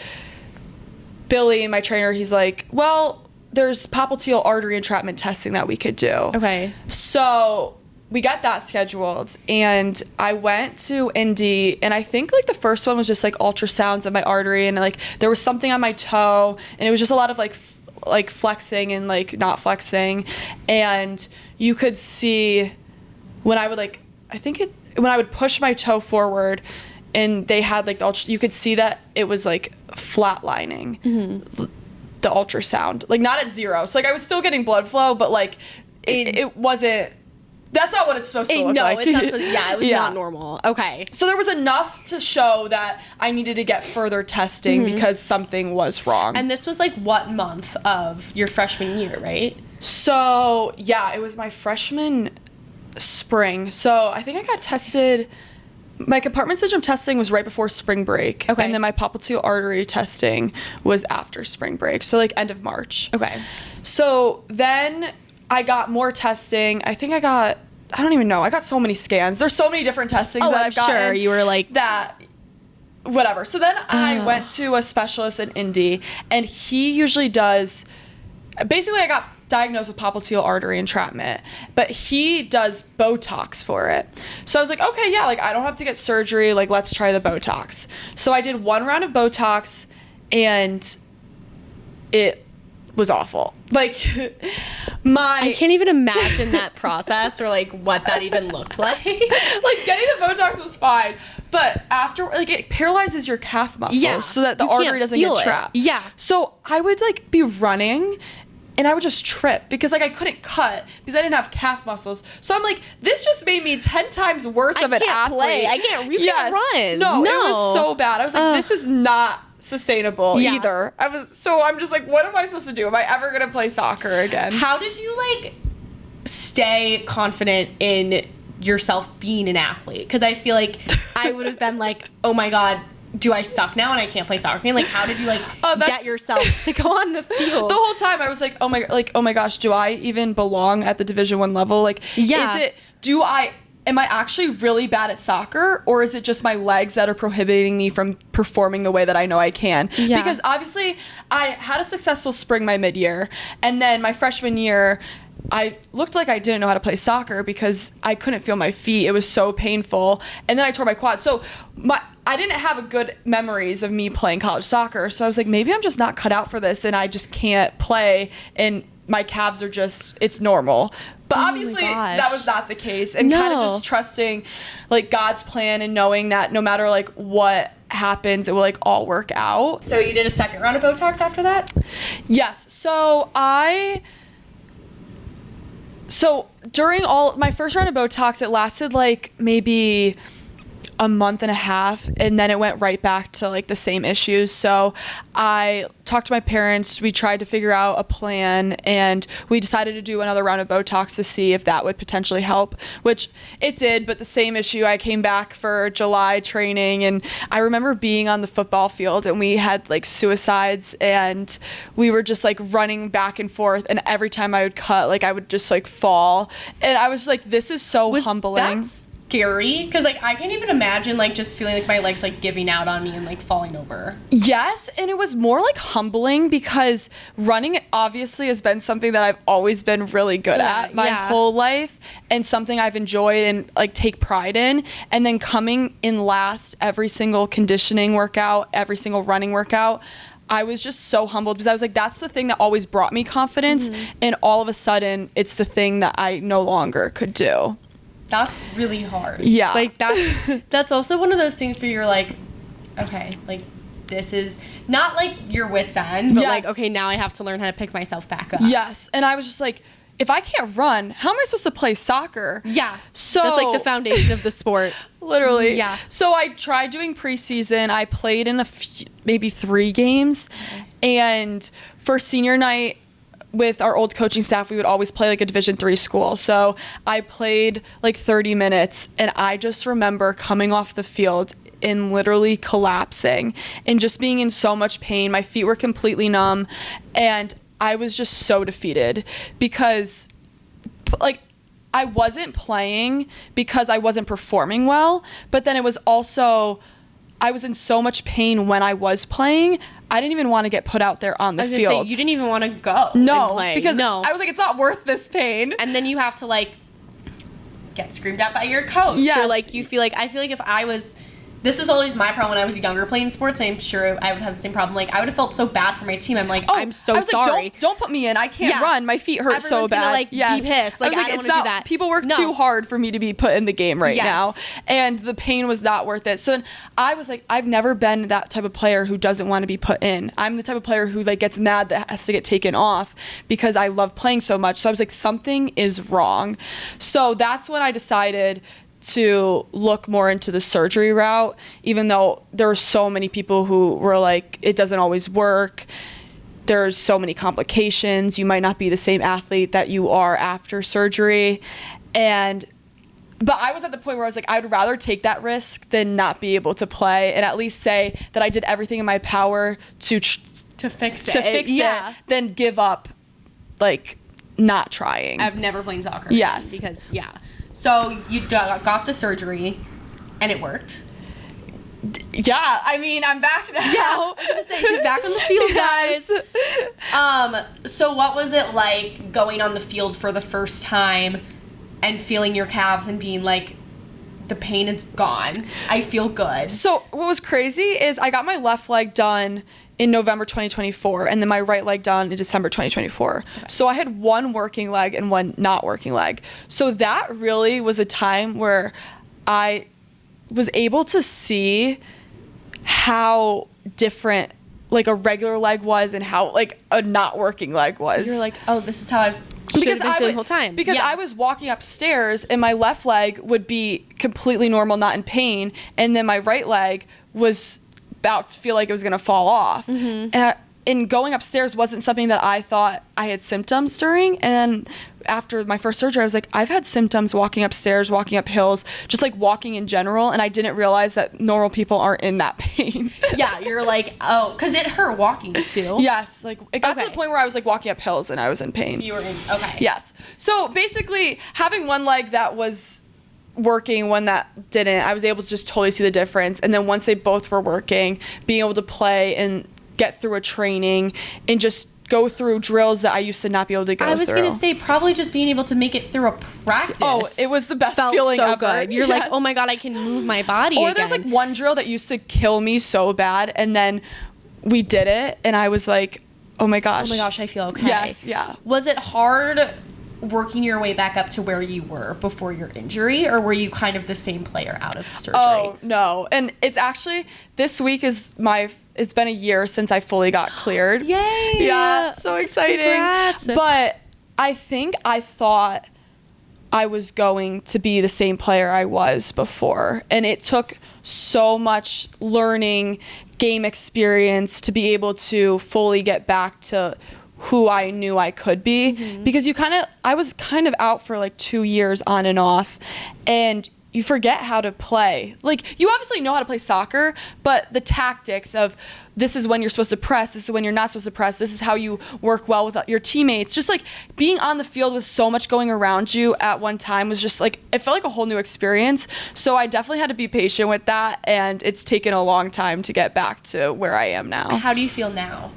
Billy, my trainer, he's like, well, there's popliteal artery entrapment testing that we could do. Okay. So we got that scheduled, and I went to Indy, and I think like the first one was just like ultrasounds of my artery, and like there was something on my toe, and it was just a lot of like flexing and like not flexing, and you could see when I would like, when I would push my toe forward, and they had like you could see that it was like flatlining. Mm-hmm. The ultrasound, like not at 0. So like I was still getting blood flow, but like it wasn't. That's not what it's supposed to look like. No, it's not. It was not normal. Okay. So there was enough to show that I needed to get further testing because something was wrong. And this was like what month of your freshman year, right? So yeah, it was my freshman spring. So I think I got tested. My compartment syndrome testing was right before spring break. Okay. And then my popliteal artery testing was after spring break. So like end of March. Okay. So then I got more testing. I don't even know. I got so many scans. There's so many different testings that I've gotten. Sure. You were like that. Whatever. So then I went to a specialist in Indy, and he usually does. Basically, I got diagnosed with popliteal artery entrapment, but he does Botox for it. So I was like, okay, yeah, like I don't have to get surgery. Like, let's try the Botox. So I did 1 round of Botox, and it was awful. Like I can't even imagine that process or like what that even looked like. Like getting the Botox was fine, but after like it paralyzes your calf muscles so that the artery doesn't get trapped. Yeah. So I would like be running, and I would just trip because like I couldn't cut because I didn't have calf muscles. So I'm like, this just made me 10 times worse of an athlete. I can't run. No, it was so bad. I was like, this is not sustainable either. I'm just like, what am I supposed to do? Am I ever gonna play soccer again? How did you like stay confident in yourself being an athlete? Because I feel like I would have been like, oh my god, do I suck now and I can't play soccer again? Like, how did you like get yourself to go on the field? The whole time I was like, oh my gosh, do I even belong at the Division I level? Like, am I actually really bad at soccer, or is it just my legs that are prohibiting me from performing the way that I know I can? Yeah. Because obviously I had a successful spring my mid-year, and then my freshman year I looked like I didn't know how to play soccer because I couldn't feel my feet. It was so painful. And then I tore my quad. So I didn't have a good memories of me playing college soccer. So I was like, maybe I'm just not cut out for this and I just can't play. And my calves are just, it's normal. But obviously that was not the case. And kind of just trusting like God's plan and knowing that no matter like what happens, it will like all work out. So you did a second round of Botox after that? Yes. So during my first round of Botox, it lasted like maybe a month and a half, and then it went right back to like the same issues. So I talked to my parents, we tried to figure out a plan, and we decided to do another round of Botox to see if that would potentially help, which it did, but the same issue. I came back for July training, and I remember being on the football field, and we had like suicides, and we were just like running back and forth, and every time I would cut, like I would just like fall, and I was like, this is so humbling. That's scary, because like I can't even imagine like just feeling like my legs like giving out on me and like falling over. Yes, and it was more like humbling because running obviously has been something that I've always been really good at my whole life, and something I've enjoyed and like take pride in, and then coming in last every single conditioning workout, every single running workout, I was just so humbled because I was like, that's the thing that always brought me confidence, and all of a sudden it's the thing that I no longer could do. That's really hard. Yeah. Like that's also one of those things where you're like, okay, like this is not like your wit's end, but like, okay, now I have to learn how to pick myself back up. Yes. And I was just like, if I can't run, how am I supposed to play soccer? Yeah. So that's like the foundation of the sport. Literally. Yeah. So I tried doing preseason. I played in maybe 3 games. Okay. And for senior night, with our old coaching staff, we would always play like a Division III school. So I played like 30 minutes, and I just remember coming off the field and literally collapsing and just being in so much pain. My feet were completely numb, and I was just so defeated because like I wasn't playing because I wasn't performing well, but then it was also I was in so much pain when I was playing. I didn't even want to get put out there on the field. Say, you didn't even want to go. No, and play. Because I was like, it's not worth this pain. And then you have to like get screamed at by your coach. Yes. Or like I feel like if I was, this was always my problem when I was younger playing sports, and I'm sure I would have the same problem. Like I would have felt so bad for my team. I'm like, I'm so sorry. Like, don't put me in. I can't run. My feet hurt so bad. Gonna, like, be pissed. Like I don't want to do that. People work too hard for me to be put in the game right now, and the pain was not worth it. So I was like, I've never been that type of player who doesn't want to be put in. I'm the type of player who like gets mad that has to get taken off because I love playing so much. So I was like, something is wrong. So that's when I decided to look more into the surgery route, even though there were so many people who were like, it doesn't always work. There's so many complications. You might not be the same athlete that you are after surgery. But I was at the point where I was like, I'd rather take that risk than not be able to play, and at least say that I did everything in my power to fix it than give up, like, not trying. I've never played soccer. Yes. Because, So you got the surgery, and it worked. Yeah, I mean, I'm back now. Yeah, I was gonna say, she's back on the field, guys. So what was it like going on the field for the first time and feeling your calves and being like, the pain is gone, I feel good? So what was crazy is I got my left leg done in November 2024, and then my right leg done in December 2024. Okay. So I had one working leg and one not working leg. So that really was a time where I was able to see how different like a regular leg was and how like a not working leg was. You're like, oh, this is how I've been feeling the whole time. Because I was walking upstairs and my left leg would be completely normal, not in pain, and then my right leg was about to feel like it was going to fall off. And going upstairs wasn't something that I thought I had symptoms during. And after my first surgery, I was like, I've had symptoms walking upstairs, walking up hills, just like walking in general. And I didn't realize that normal people aren't in that pain. Yeah, you're like, oh, because it hurt walking too. Yes, like it got to the point where I was like walking up hills and I was in pain. You were in, okay. Yes. So basically having one leg that was working, one that didn't, I was able to just totally see the difference. And then once they both were working, being able to play and get through a training and just go through drills that I used to not be able to go through. I was going to say, probably just being able to make it through a practice. Oh, it was the best felt feeling so ever. good. You're like, oh my God, I can move my body Or again. there's like one drill that used to kill me so bad, and then we did it, and I was like, oh my gosh. I feel okay. Yes, yeah. Was it hard working your way back up to where you were before your injury, or were you kind of the same player out of surgery? Oh, no. And it's actually, this week is it's been a year since I fully got cleared. Yay! Yeah, so exciting. Congrats. But I think I thought I was going to be the same player I was before. And it took so much learning, game experience to be able to fully get back to who I knew I could be. Mm-hmm. Because I was kind of out for like 2 years on and off, and you forget how to play. Like, you obviously know how to play soccer, but the tactics of this is when you're supposed to press, this is when you're not supposed to press, this is how you work well with your teammates. Just like being on the field with so much going around you at one time was just like, it felt like a whole new experience. So I definitely had to be patient with that, and it's taken a long time to get back to where I am now. How do you feel now?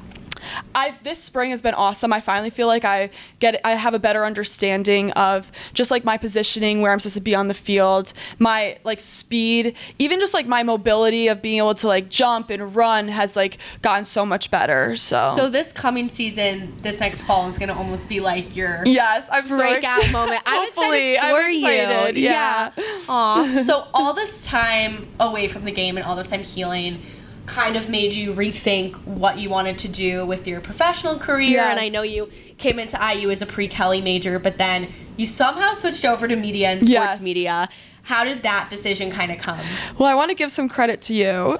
This spring has been awesome. I finally feel like I have a better understanding of just like my positioning, where I'm supposed to be on the field, my like speed, even just like my mobility of being able to like jump and run has like gotten so much better. So this coming season, this next fall is gonna almost be like your I'm breakout so moment. Hopefully, I'm excited for you. Yeah. Aw. So all this time away from the game and all this time healing kind of made you rethink what you wanted to do with your professional career. Yes. And I know you came into IU as a pre-Kelly major, but then you somehow switched over to media and sports media. How did that decision kind of come? Well, I want to give some credit to you.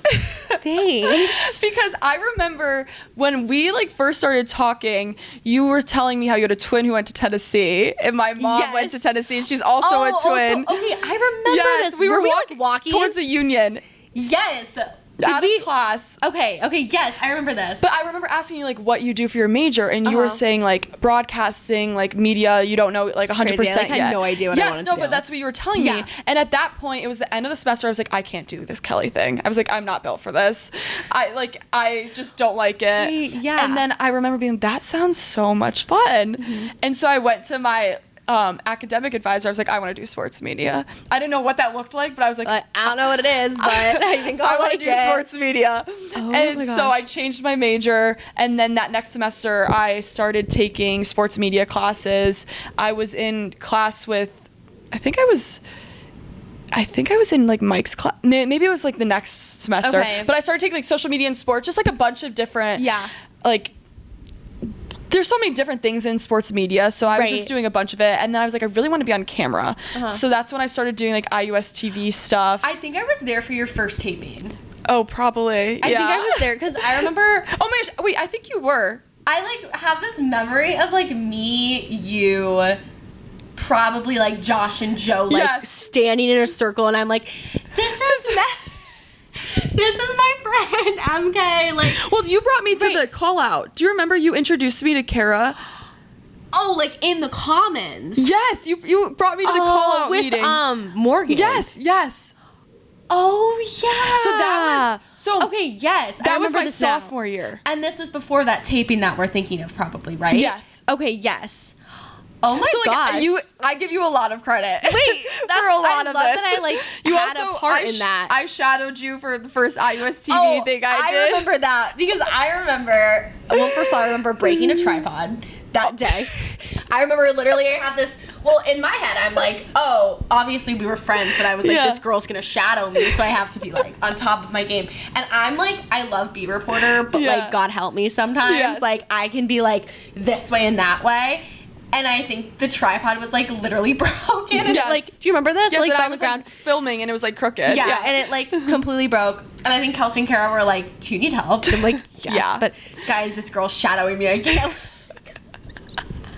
Thanks. Because I remember when we like first started talking, you were telling me how you had a twin who went to Tennessee, and my mom went to Tennessee, and she's also a twin. Okay, I remember this. We were like walking towards the Union. Yes. Out of class. Okay, yes, I remember this. But I remember asking you like what you do for your major, and you were saying like broadcasting, like media, you don't know like 100% yet. I had no idea what I wanted to do. But that's what you were telling me. And at that point, it was the end of the semester. I was like, I can't do this Kelly thing. I was like, I'm not built for this. I just don't like it. Yeah. And then I remember being, that sounds so much fun. Mm-hmm. And so I went to my academic advisor. I was like, I want to do sports media. I didn't know what that looked like, but I was like, I don't know what it is, but I think I want to do sports media. Oh and so I changed my major, and then that next semester I started taking sports media classes. I was in class with, I think I was in like Mike's class. Maybe it was like the next semester. Okay. But I started taking like social media and sports, just like a bunch of different like, there's so many different things in sports media, so I was just doing a bunch of it, and then I was like, I really want to be on camera. So that's when I started doing like IUS TV stuff. I think I was there for your first taping. Oh, probably. I think I was there because I remember. Oh my gosh! Wait, I think you were. I like have this memory of like me, you, probably like Josh and Joe, like standing in a circle, and I'm like, this is my friend MK. Like, well, you brought me to the call out. Do you remember you introduced me to Kara? Oh, like in the Commons. Yes, you brought me to the call out with, meeting. Morgan. Yes. Oh yeah. So that was okay. Yes, that was my sophomore year, and this was before that taping that we're thinking of, probably, right? Yes. Okay. Yes. Oh my gosh. I give you a lot of credit. Wait, for a lot of this. That I you had a part in that. I shadowed you for the first IUS TV thing I did. I remember that because I remember. Well, first of all, I remember breaking a tripod that day. I remember literally I had this. Well, in my head, I'm like, oh, obviously we were friends, but I was like, this girl's gonna shadow me, so I have to be like on top of my game. And I'm like, I love Be Reporter, but like, God help me sometimes. Yes. Like, I can be like this way and that way. And I think the tripod was like literally broken. And like, do you remember this? Yes, like, and I was like filming and it was like crooked. Yeah, and it like completely broke. And I think Kelsey and Kara were like, do you need help? And I'm like, yes. But guys, this girl's shadowing me. I can't.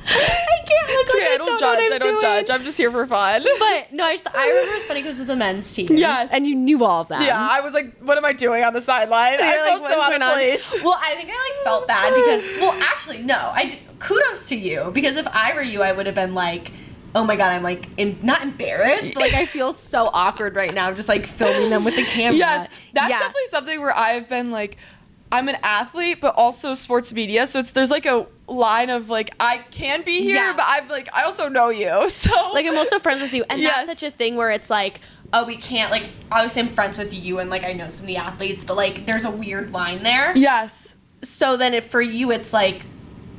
I don't judge. I'm just here for fun. But no, I remember it was funny because it was the men's team. Yes. And you knew all of that. Yeah, I was like, what am I doing on the sideline? I felt so out of place. Well, I think I like felt bad because, well, actually, no. Kudos to you, because if I were you, I would have been like, oh my God, I'm like, not embarrassed, but like I feel so awkward right now just like filming them with the camera. Yes, that's definitely something where I've been like, I'm an athlete, but also sports media. So there's like a line of like, I can be here, but I also know you. So like, I'm also friends with you. And yes. that's such a thing where it's like, oh, we can't, like, obviously I'm friends with you and like I know some of the athletes, but like there's a weird line there. Yes. So then for you, it's like,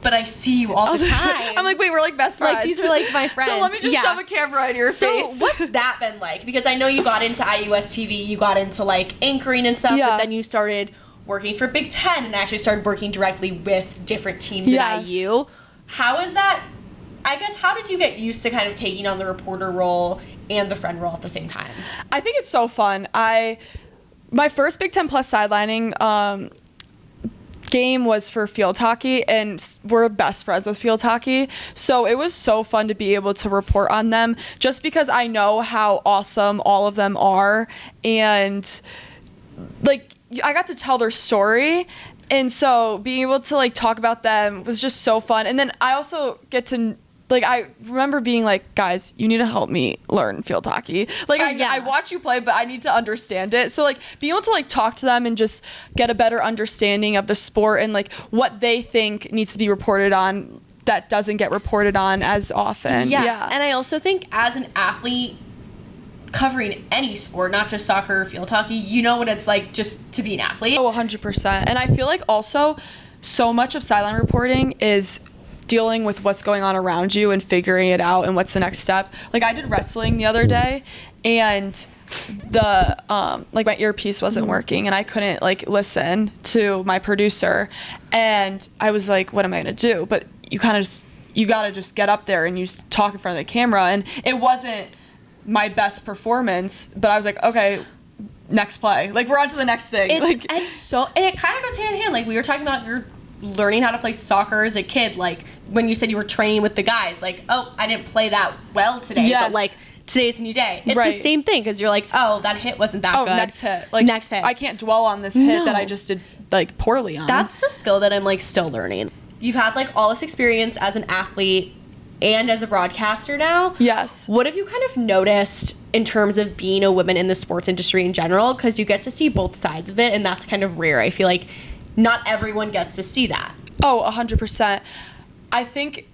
but I see you all the time. I'm like, wait, we're like best friends. Like, these are like my friends. So let me just shove a camera in your face. So what's that been like? Because I know you got into IUS TV, you got into like anchoring and stuff, but then you started working for Big Ten and actually started working directly with different teams at IU. How is that? I guess, how did you get used to kind of taking on the reporter role and the friend role at the same time? I think it's so fun. My first Big Ten Plus sidelining game was for field hockey, and we're best friends with field hockey. So it was so fun to be able to report on them just because I know how awesome all of them are. And like, I got to tell their story. And so being able to like talk about them was just so fun. And then I also get to like, I remember being like, guys, you need to help me learn field hockey. Like, I watch you play, but I need to understand it. So, like, being able to, like, talk to them and just get a better understanding of the sport and, like, what they think needs to be reported on that doesn't get reported on as often. Yeah. And I also think as an athlete covering any sport, not just soccer or field hockey, you know what it's like just to be an athlete. Oh, 100%. And I feel like also so much of sideline reporting is dealing with what's going on around you and figuring it out and what's the next step. Like, I did wrestling the other day, and the like my earpiece wasn't working and I couldn't like listen to my producer, and I was like, what am I gonna do? But you gotta just get up there and you talk in front of the camera, and it wasn't my best performance, but I was like, okay, next play, like we're on to the next thing. And it kind of goes hand in hand. Like, we were talking about your learning how to play soccer as a kid, like when you said you were training with the guys, like, oh, I didn't play that well today, but like today's a new day. It's the same thing, because you're like, oh, that hit wasn't that good. Next hit. Like, next hit. I can't dwell on this hit that I just did like poorly on. That's the skill that I'm like still learning. You've had like all this experience as an athlete and as a broadcaster now. Yes. What have you kind of noticed in terms of being a woman in the sports industry in general? Because you get to see both sides of it, and that's kind of rare. I feel like not everyone gets to see that. Oh, 100%. I think,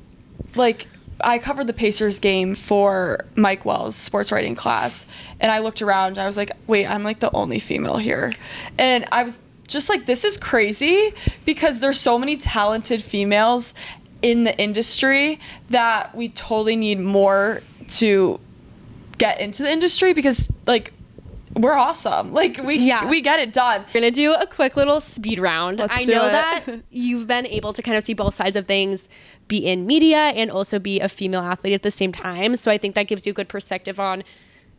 like, I covered the Pacers game for Mike Wells' sports writing class, and I looked around, and I was like, wait, I'm, like, the only female here. And I was just like, this is crazy, because there's so many talented females in the industry that we totally need more to get into the industry, because, like, we're awesome. Like, we get it done. We're gonna do a quick little speed round. I know that you've been able to kind of see both sides of things, be in media and also be a female athlete at the same time. So I think that gives you a good perspective on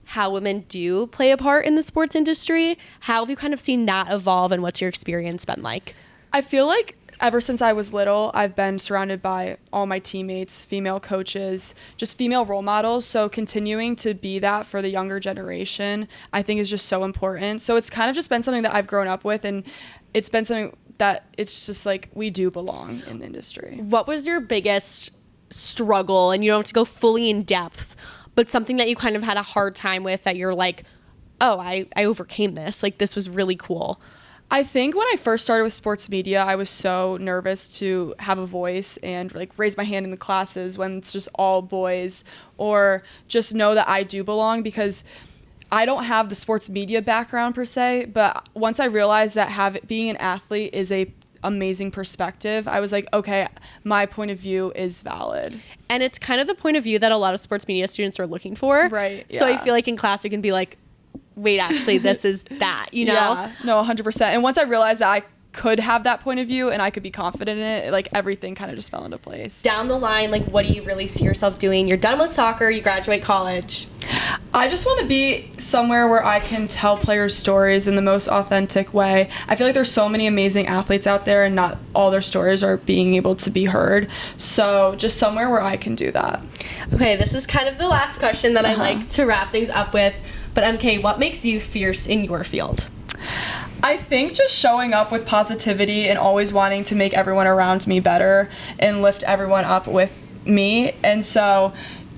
how women do play a part in the sports industry. How have you kind of seen that evolve, and what's your experience been like? I feel like ever since I was little, I've been surrounded by all my teammates, female coaches, just female role models. So continuing to be that for the younger generation, I think is just so important. So it's kind of just been something that I've grown up with, and it's been something that it's just like, we do belong in the industry. What was your biggest struggle? And you don't have to go fully in depth, but something that you kind of had a hard time with that you're like, oh, I overcame this. Like, this was really cool. I think when I first started with sports media, I was so nervous to have a voice and like raise my hand in the classes when it's just all boys, or just know that I do belong, because I don't have the sports media background per se, but once I realized that being an athlete is a amazing perspective, I was like, okay, my point of view is valid. And it's kind of the point of view that a lot of sports media students are looking for. Right. So I feel like in class you can be like, wait, actually, this is that, you know? Yeah, no, 100%. And once I realized that I could have that point of view and I could be confident in it, like, everything kind of just fell into place. Down the line, like, what do you really see yourself doing? You're done with soccer, you graduate college. I just want to be somewhere where I can tell players' stories in the most authentic way. I feel like there's so many amazing athletes out there, and not all their stories are being able to be heard. So just somewhere where I can do that. Okay, this is kind of the last question that I like to wrap things up with. But MK, what makes you fierce in your field? I think just showing up with positivity and always wanting to make everyone around me better and lift everyone up with me. And so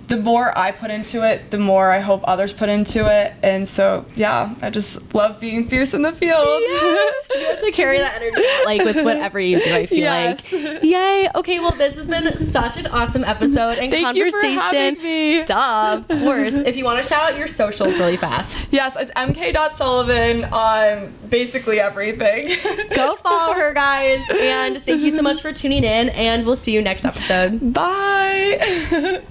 the more I put into it, the more I hope others put into it. And so, yeah, I just love being fierce in the field. Yeah. You have to carry that energy like with whatever you do, I feel like. Yay. Okay, well, this has been such an awesome episode and Thank conversation. You for having me. Duh, of course. If you want to shout out your socials really fast. Yes, it's mk.sullivan on basically everything. Go follow her, guys. And thank you so much for tuning in, and we'll see you next episode. Bye.